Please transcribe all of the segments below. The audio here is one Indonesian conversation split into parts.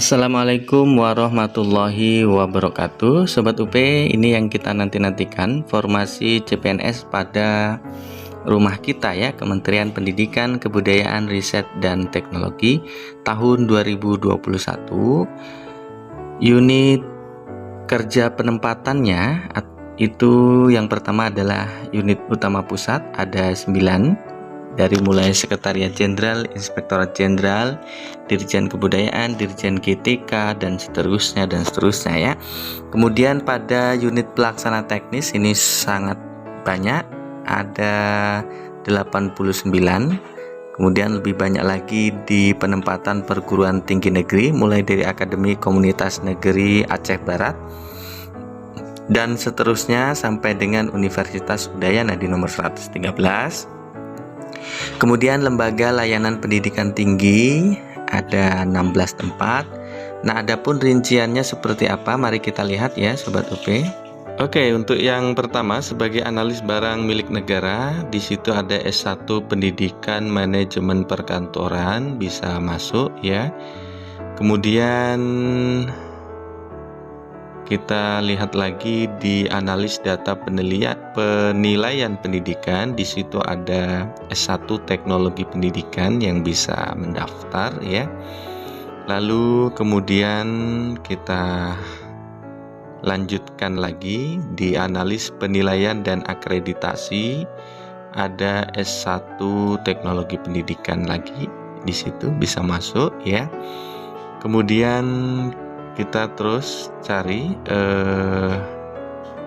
Assalamualaikum warahmatullahi wabarakatuh. Sobat UP, ini yang kita nantikan formasi CPNS pada rumah kita ya, Kementerian Pendidikan, Kebudayaan, Riset dan Teknologi tahun 2021. Unit kerja penempatannya itu yang pertama adalah unit utama pusat, ada 9, dari mulai Sekretariat Jenderal, Inspektorat Jenderal, Dirjen Kebudayaan, Dirjen GTK dan seterusnya ya. Kemudian pada unit pelaksana teknis ini sangat banyak, ada 89. Kemudian lebih banyak lagi di penempatan perguruan tinggi negeri, mulai dari Akademi Komunitas Negeri Aceh Barat dan seterusnya sampai dengan Universitas Udayana di nomor 113. Kemudian lembaga layanan pendidikan tinggi ada 16 tempat. Nah, adapun rinciannya seperti apa? Mari kita lihat ya, Sobat UP. Oke, untuk yang pertama sebagai analis barang milik negara, di situ ada S1 Pendidikan Manajemen Perkantoran, bisa masuk ya. Kemudian kita lihat lagi di analis data penilaian pendidikan, di situ ada S1 Teknologi Pendidikan yang bisa mendaftar ya. Lalu kemudian kita lanjutkan lagi di analis penilaian dan akreditasi, ada S1 Teknologi Pendidikan lagi, di situ bisa masuk ya. Kemudian kita terus cari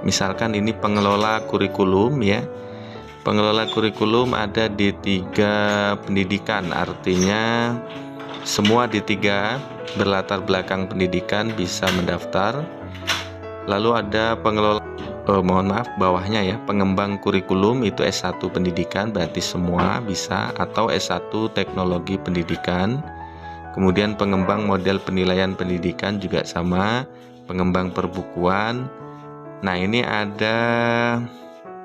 misalkan ini pengelola kurikulum ya. Pengelola kurikulum ada di 3 pendidikan, artinya semua di 3 berlatar belakang pendidikan bisa mendaftar. Lalu ada pengelola bawahnya ya, pengembang kurikulum itu S1 pendidikan, berarti semua bisa, atau S1 teknologi pendidikan. Kemudian pengembang model penilaian pendidikan juga sama, pengembang perbukuan. Nah, ini ada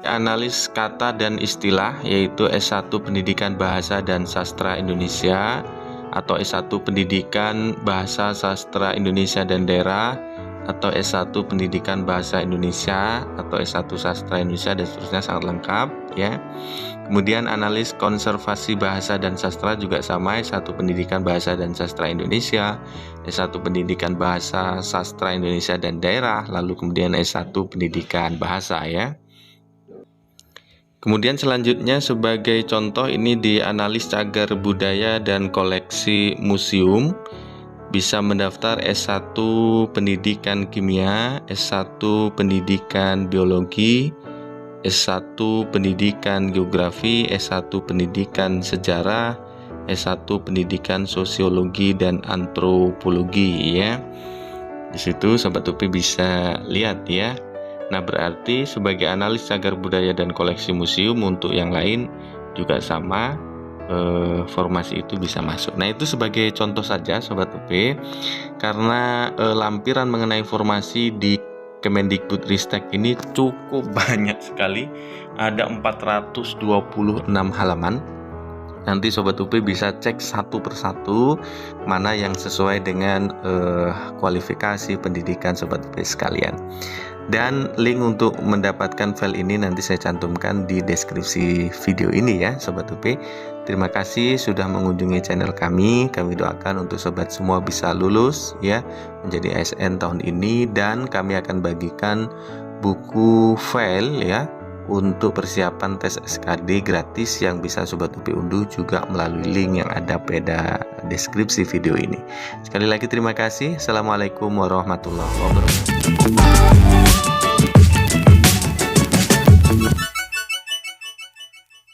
analis kata dan istilah, yaitu S1 Pendidikan Bahasa dan Sastra Indonesia atau S1 Pendidikan Bahasa Sastra Indonesia dan Daerah, atau S1 Pendidikan Bahasa Indonesia atau S1 Sastra Indonesia dan seterusnya, sangat lengkap ya. Kemudian analis konservasi bahasa dan sastra juga sama, S1 Pendidikan Bahasa dan Sastra Indonesia, S1 Pendidikan Bahasa Sastra Indonesia dan Daerah, lalu kemudian S1 Pendidikan Bahasa ya. Kemudian selanjutnya sebagai contoh ini di analis cagar budaya dan koleksi museum, bisa mendaftar S1 Pendidikan Kimia, S1 Pendidikan Biologi, S1 Pendidikan Geografi, S1 Pendidikan Sejarah, S1 Pendidikan Sosiologi dan Antropologi ya. Di situ Sobat UP bisa lihat ya. Nah, berarti sebagai analis cagar budaya dan koleksi museum untuk yang lain juga sama, formasi itu bisa masuk. Nah, itu sebagai contoh saja Sobat UP, karena lampiran mengenai informasi di Kemendikbudristek ini cukup banyak sekali, ada 426 halaman. Nanti Sobat UP bisa cek satu persatu mana yang sesuai dengan kualifikasi pendidikan Sobat UP sekalian. Dan link untuk mendapatkan file ini nanti saya cantumkan di deskripsi video ini ya Sobat UP. Terima kasih sudah mengunjungi channel kami. Kami doakan untuk sobat semua bisa lulus ya menjadi ASN tahun ini, dan kami akan bagikan buku file ya untuk persiapan tes SKD gratis yang bisa Sobat UP unduh juga melalui link yang ada pada deskripsi video ini. Sekali lagi terima kasih. Assalamualaikum warahmatullahi wabarakatuh.